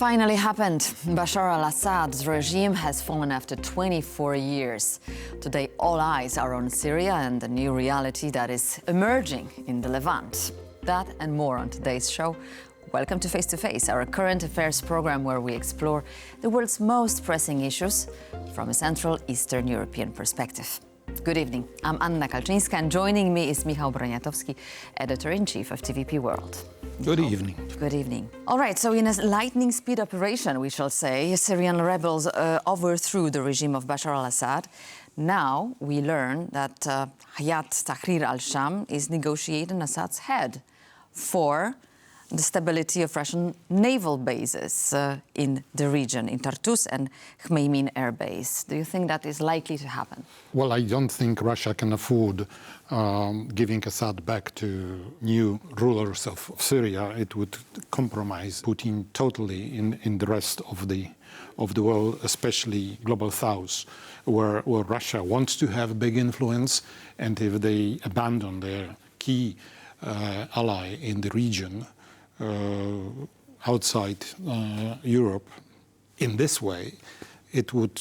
finally happened. Bashar al-Assad's regime has fallen after 24 years. Today, all eyes are on Syria and the new reality that is emerging in the Levant. That and more on today's show. Welcome to Face, our current affairs program where we explore the world's most pressing issues from a Central Eastern European perspective. Good evening. I'm Anna Kalczyńska, and joining me is Michał Broniatowski, editor-in-chief of TVP World. Good evening. Good evening. All right, so in a lightning speed operation, we shall say, Syrian rebels overthrew the regime of Bashar al-Assad. Now we learn that Hayat Tahrir al-Sham is negotiating Assad's head for the stability of Russian naval bases in the region, in Tartus and Khmeimim air base. Do you think that is likely to happen? Well, I don't think Russia can afford giving Assad back to new rulers of Syria. It would compromise Putin totally in the rest of the world, especially Global South, where Russia wants to have a big influence, and if they abandon their key ally in the region, outside Europe, in this way, it would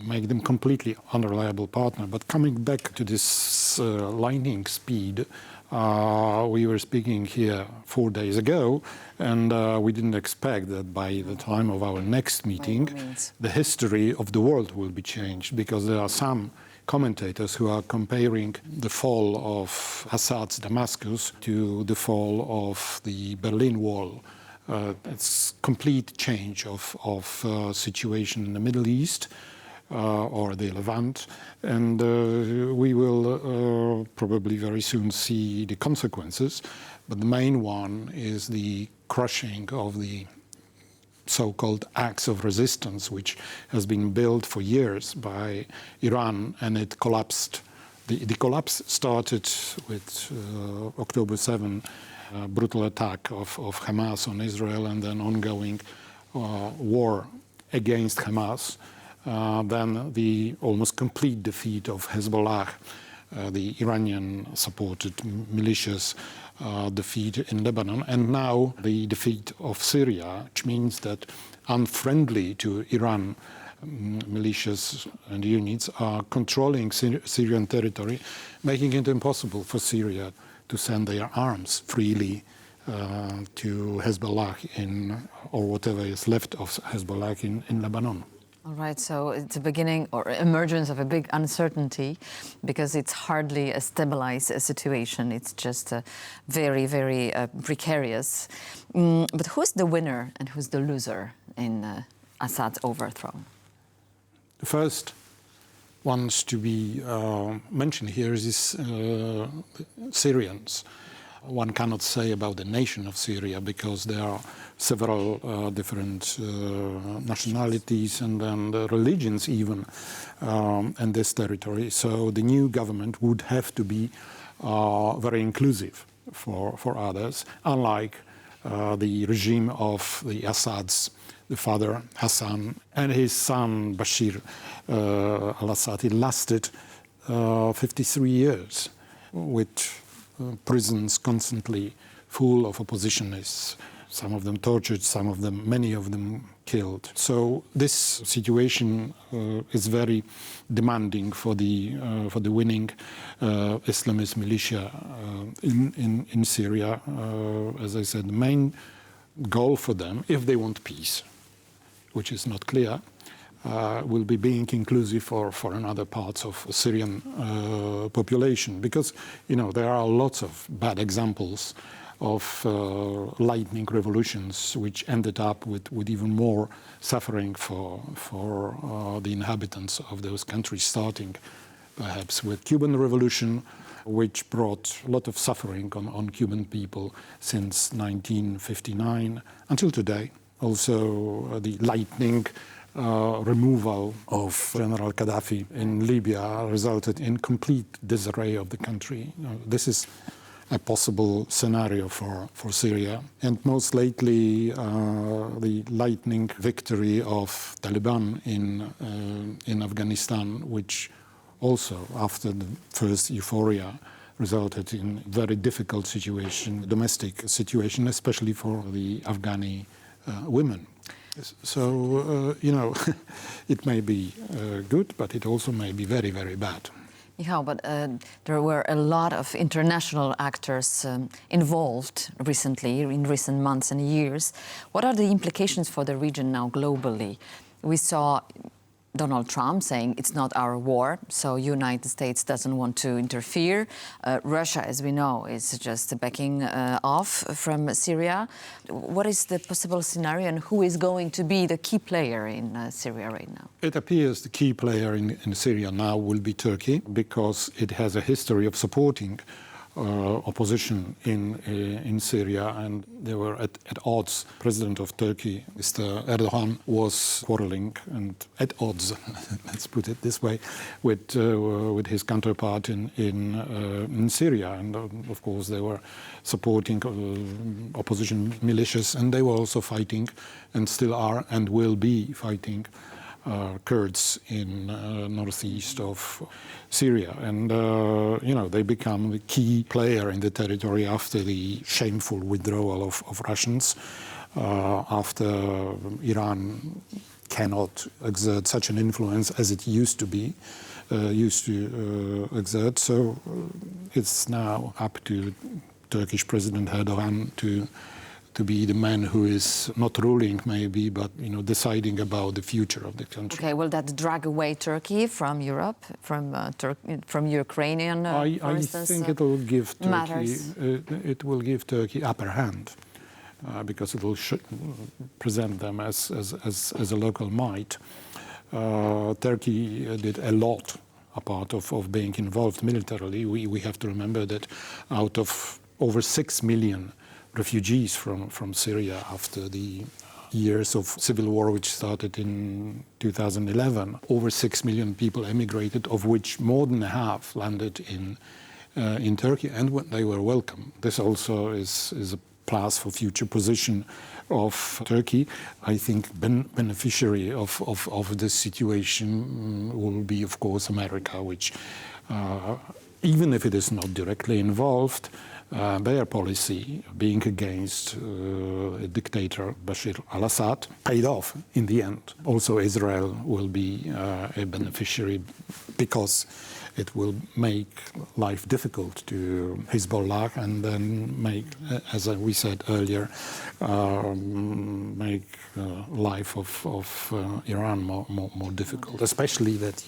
make them completely unreliable partner. But coming back to this lightning speed, we were speaking here 4 days ago, and we didn't expect that by the time of our next meeting, the history of the world will be changed, because there are some commentators who are comparing the fall of Assad's Damascus to the fall of the Berlin Wall. It's complete change of situation in the Middle East or the Levant, and we will probably very soon see the consequences. But the main one is the crushing of the so-called acts of resistance, which has been built for years by Iran, and it collapsed. The collapse started with October 7, brutal attack of Hamas on Israel, and then ongoing war against Hamas. Then the almost complete defeat of Hezbollah, the Iranian-supported militias, defeat in Lebanon, and now the defeat of Syria, which means that unfriendly to Iran militias and units are controlling Syrian territory, making it impossible for Syria to send their arms freely to Hezbollah or whatever is left of Hezbollah in Lebanon. All right, so it's a beginning or emergence of a big uncertainty, because it's hardly a stabilized situation. It's just very, very precarious. But who's the winner and who's the loser in Assad's overthrow? The first ones to be mentioned here is Syrians. One cannot say about the nation of Syria, because there are several different nationalities and religions even in this territory. So the new government would have to be very inclusive for others, unlike the regime of the Assad's, the father Hassan, and his son Bashar al-Assad. It lasted 53 years with prisons constantly full of oppositionists, some of them tortured, many of them killed. So this situation is very demanding for the winning Islamist militia in Syria. As I said, the main goal for them, if they want peace, which is not clear, will be being inclusive for another parts of Syrian population, because there are lots of bad examples of lightning revolutions which ended up with even more suffering for the inhabitants of those countries, starting perhaps with Cuban Revolution, which brought a lot of suffering on Cuban people since 1959 until today. Also the lightning removal of General Gaddafi in Libya resulted in complete disarray of the country. This is a possible scenario for Syria. And most lately, the lightning victory of Taliban in Afghanistan, which also, after the first euphoria, resulted in a very difficult situation, domestic situation, especially for the Afghani women. So, it may be good, but it also may be very, very bad. Yeah, but there were a lot of international actors involved recently, in recent months and years. What are the implications for the region now globally? We saw Donald Trump saying it's not our war, so United States doesn't want to interfere. Russia, as we know, is just backing off from Syria. What is the possible scenario, and who is going to be the key player in Syria right now? It appears the key player in Syria now will be Turkey, because it has a history of supporting opposition in Syria, and they were at odds. President of Turkey, Mr. Erdogan, was quarreling and at odds, let's put it this way, with his counterpart in Syria. And of course, they were supporting opposition militias, and they were also fighting, and still are, and will be fighting Kurds in northeast of Syria. And, they become the key player in the territory after the shameful withdrawal of Russians, after Iran cannot exert such an influence as it used to exert. So it's now up to Turkish President Erdogan to be the man who is not ruling, maybe, but deciding about the future of the country. Okay, will that drag away Turkey from Europe, from Ukrainian, for instance? I think it will give Turkey. Matters. It will give Turkey upper hand, because it will present them as a local might. Turkey did a lot, apart of being involved militarily. We have to remember that out of over 6 million refugees from Syria after the years of civil war, which started in 2011. Over 6 million people emigrated, of which more than half landed in Turkey, and they were welcome. This also is a plus for future position of Turkey. I think beneficiary of this situation will be, of course, America, which, even if it is not directly involved, their policy, being against dictator Bashar al-Assad, paid off in the end. Also, Israel will be a beneficiary, because it will make life difficult to Hezbollah, and then make, as we said earlier, make life of Iran more difficult. Especially that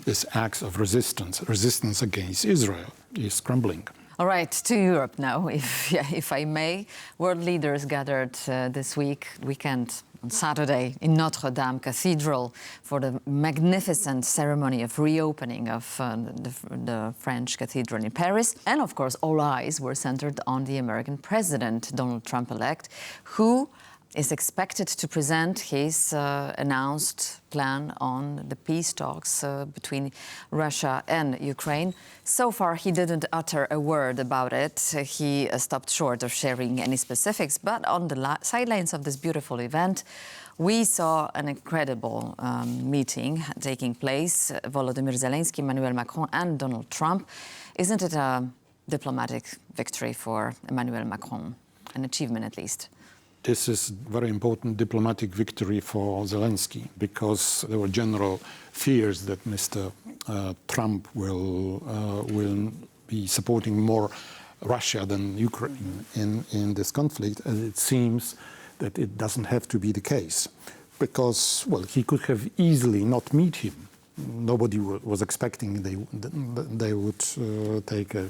this acts of resistance against Israel is crumbling. All right, to Europe now, if I may. World leaders gathered this weekend, on Saturday, in Notre-Dame Cathedral for the magnificent ceremony of reopening of the French cathedral in Paris. And of course, all eyes were centered on the American president, Donald Trump-elect, who is expected to present his announced plan on the peace talks between Russia and Ukraine. So far, he didn't utter a word about it. He stopped short of sharing any specifics. But on the sidelines of this beautiful event, we saw an incredible meeting taking place. Volodymyr Zelensky, Emmanuel Macron, and Donald Trump. Isn't it a diplomatic victory for Emmanuel Macron? An achievement, at least. This is a very important diplomatic victory for Zelensky, because there were general fears that Mr. Trump will be supporting more Russia than Ukraine in this conflict. And it seems that it doesn't have to be the case, because, well, he could have easily not meet him. Nobody was expecting they would take a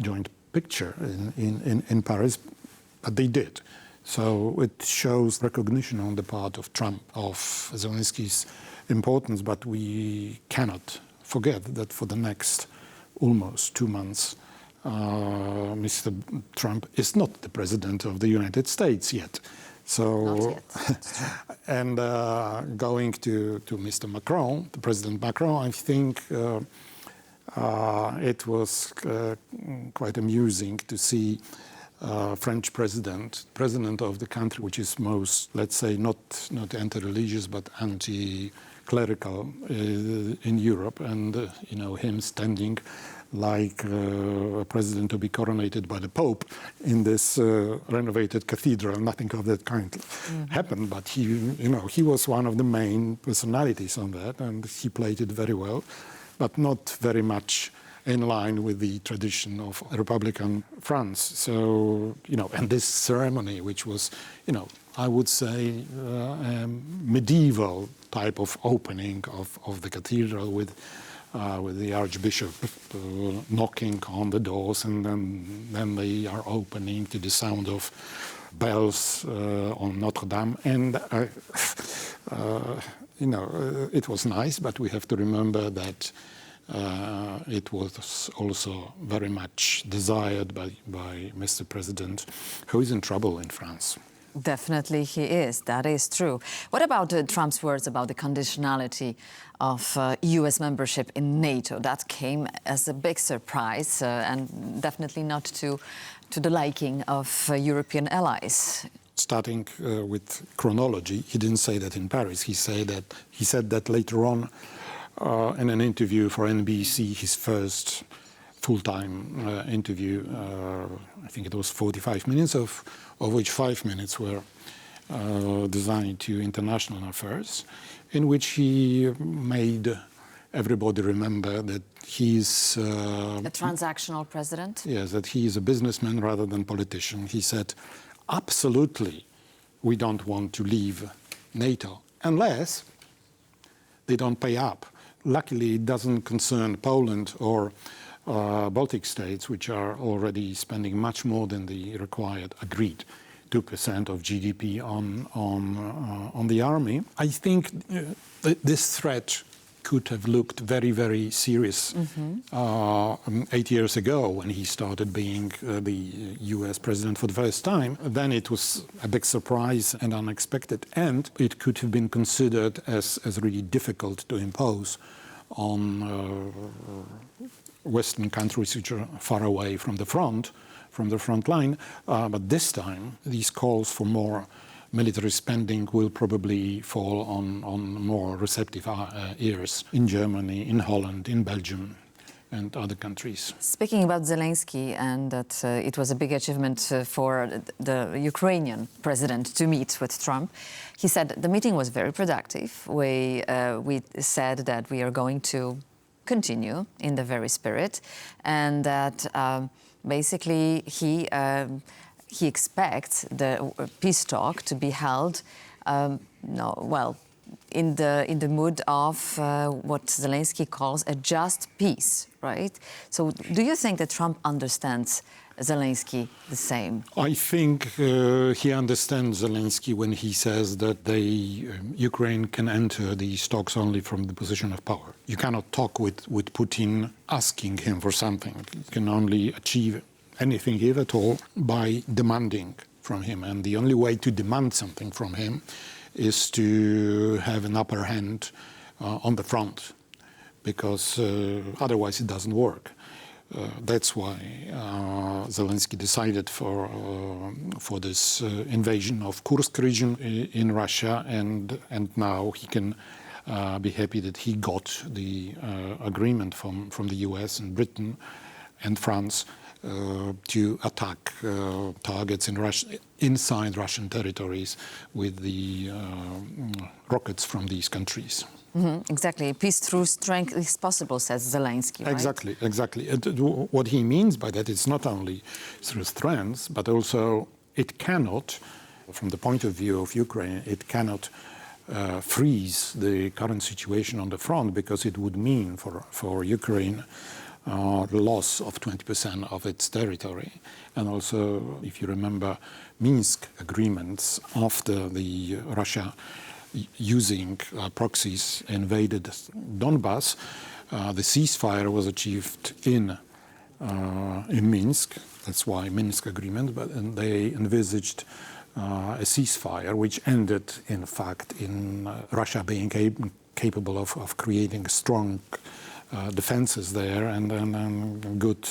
joint picture in Paris, but they did. So it shows recognition on the part of Trump of Zelensky's importance, but we cannot forget that for the next almost 2 months, Mr. Trump is not the president of the United States yet. So, not yet. And going to Mr. Macron, the President Macron, I think it was quite amusing to see French president of the country, which is most, let's say, not anti-religious but anti-clerical in Europe, and him standing like a president to be coronated by the Pope in this renovated cathedral. Nothing of that kind happened, but he was one of the main personalities on that, and he played it very well, but not very much in line with the tradition of Republican France. So, and this ceremony, which was, I would say, a medieval type of opening of the cathedral with the Archbishop knocking on the doors, and then they are opening to the sound of bells on Notre-Dame. And, it was nice, but we have to remember that it was also very much desired by Mr. President, who is in trouble in France. Definitely he is. That is true. What about Trump's words about the conditionality of U.S. membership in NATO? That came as a big surprise and definitely not to the liking of European allies. Starting with chronology, he didn't say that in Paris. He said that later on in an interview for NBC, his first full-time interview. I think it was 45 minutes, of which 5 minutes were designed to international affairs, in which he made everybody remember that he's a transactional president? Yes, that he is a businessman rather than politician. He said, absolutely, we don't want to leave NATO unless they don't pay up. Luckily, it doesn't concern Poland or Baltic states, which are already spending much more than the required agreed 2% of GDP on the army. I think this threat could have looked very, very serious 8 years ago when he started being the US president for the first time. Then it was a big surprise and unexpected, and it could have been considered as really difficult to impose on Western countries which are far away from the front line. But this time, these calls for more military spending will probably fall on more receptive ears in Germany, in Holland, in Belgium, and other countries. Speaking about Zelensky, and that it was a big achievement for the Ukrainian president to meet with Trump, he said the meeting was very productive. We said that we are going to continue in the very spirit, and that basically he expects the peace talk to be held, in the mood of what Zelensky calls a just peace, right? So do you think that Trump understands Zelensky the same? I think he understands Zelensky when he says that Ukraine can enter these talks only from the position of power. You cannot talk with Putin asking him for something. You can only achieve anything, if at all, by demanding from him. And the only way to demand something from him is to have an upper hand on the front, because otherwise it doesn't work. That's why Zelensky decided for this invasion of Kursk region in Russia, and now he can be happy that he got the agreement from the US and Britain and France to attack targets inside Russian territories with the rockets from these countries. Exactly. Peace through strength is possible, says Zelensky, right? Exactly. What he means by that is not only through strength, but also it cannot, from the point of view of Ukraine, it cannot freeze the current situation on the front, because it would mean for Ukraine the loss of 20% of its territory. And also, if you remember, Minsk agreements after the Russia using proxies invaded Donbass, the ceasefire was achieved in Minsk. That's why Minsk agreement. But they envisaged a ceasefire, which ended, in fact, in Russia being capable of creating strong defenses there and good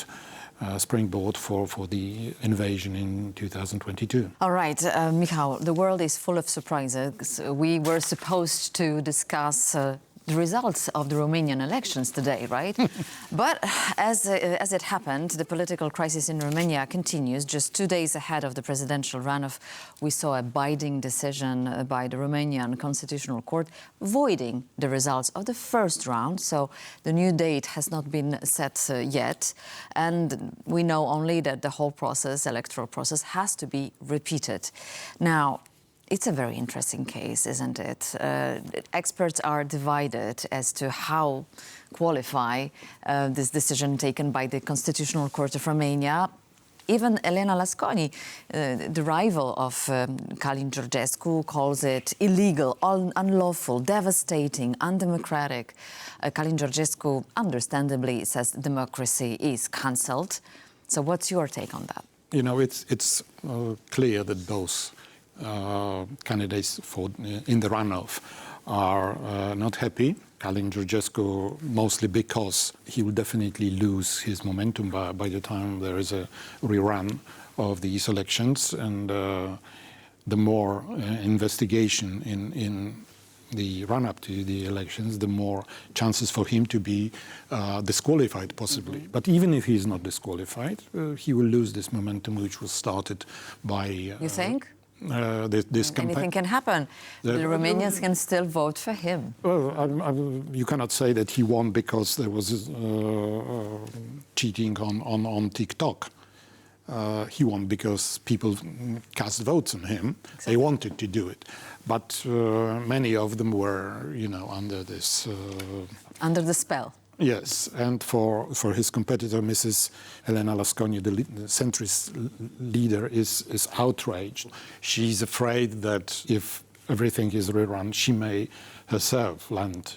springboard for the invasion in 2022. All right, Michał, the world is full of surprises. We were supposed to discuss the results of the Romanian elections today, right? But as it happened, the political crisis in Romania continues. Just 2 days ahead of the presidential runoff, we saw a binding decision by the Romanian Constitutional Court voiding the results of the first round. So the new date has not been set yet. And we know only that the whole process, electoral process, has to be repeated. Now, it's a very interesting case, isn't it? Experts are divided as to how qualify this decision taken by the Constitutional Court of Romania. Even Elena Lasconi, the rival of Călin Georgescu, calls it illegal, unlawful, devastating, undemocratic. Călin Georgescu, understandably, says democracy is cancelled. So what's your take on that? You know, it's clear that both candidates in the runoff are not happy. Călin Georgescu, mostly because he will definitely lose his momentum by the time there is a rerun of these elections, and the more investigation in the run-up to the elections, the more chances for him to be disqualified, possibly. But even if he is not disqualified, he will lose this momentum, which was started by... You think? This campaign. Anything can happen. The Romanians can still vote for him. Well, you cannot say that he won because there was cheating on TikTok. He won because people cast votes on him. Exactly. They wanted to do it. But many of them were, you know, under this... under the spell. Yes, and for his competitor, Mrs. Elena Lasconi, the centrist leader, is outraged. She's afraid that if everything is rerun, she may herself land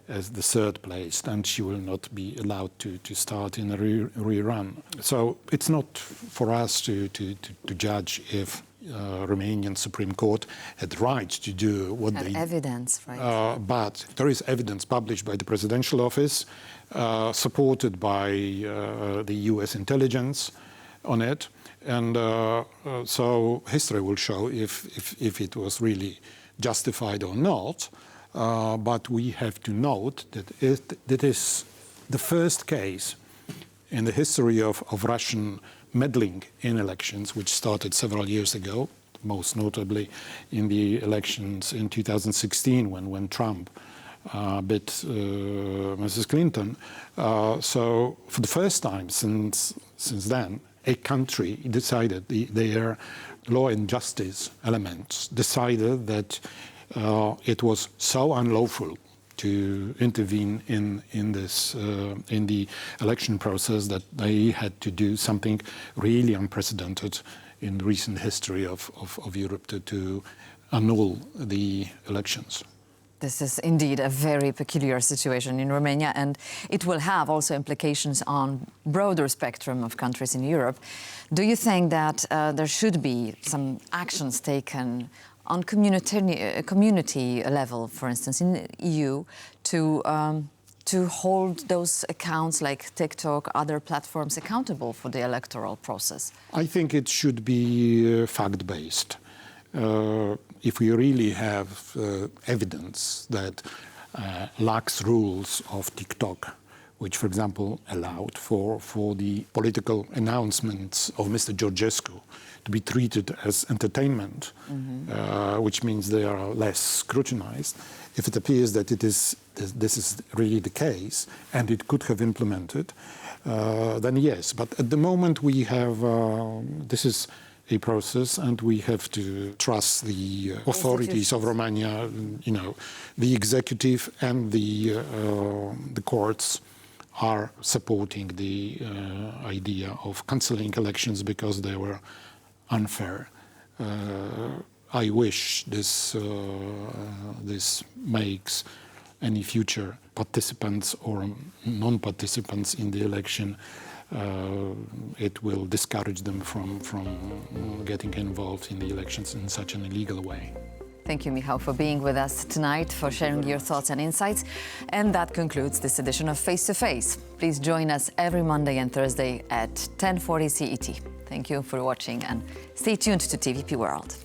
as the third place, and she will not be allowed to start in a rerun. So it's not for us to judge if Romanian Supreme Court had right to do what they... evidence, right? But there is evidence published by the Presidential Office, supported by the US intelligence on it. And so history will show if it was really justified or not. But we have to note that it is the first case in the history of Russian meddling in elections, which started several years ago, most notably in the elections in 2016 when Trump beat Mrs. Clinton. So for the first time since then, a country decided, their law and justice elements decided that it was so unlawful to intervene in the election process that they had to do something really unprecedented in recent history of Europe to annul the elections. This is indeed a very peculiar situation in Romania, and it will have also implications on broader spectrum of countries in Europe. Do you think that there should be some actions taken on community level, for instance, in the EU, to hold those accounts like TikTok, other platforms accountable for the electoral process? I think it should be fact-based. If we really have evidence that lax rules of TikTok, which, for example, allowed for the political announcements of Mr. Georgescu to be treated as entertainment, which means they are less scrutinized. If it appears that this is really the case and it could have implemented, then yes. But at the moment we have, this is a process, and we have to trust the authorities of Romania, you know, the executive and the courts are supporting the idea of cancelling elections because they were unfair. I wish this makes any future participants or non-participants in the election, it will discourage them from getting involved in the elections in such an illegal way. Thank you, Michał, for being with us tonight, for sharing your thoughts and insights. And that concludes this edition of Face to Face. Please join us every Monday and Thursday at 10:40 CET. Thank you for watching, and stay tuned to TVP World.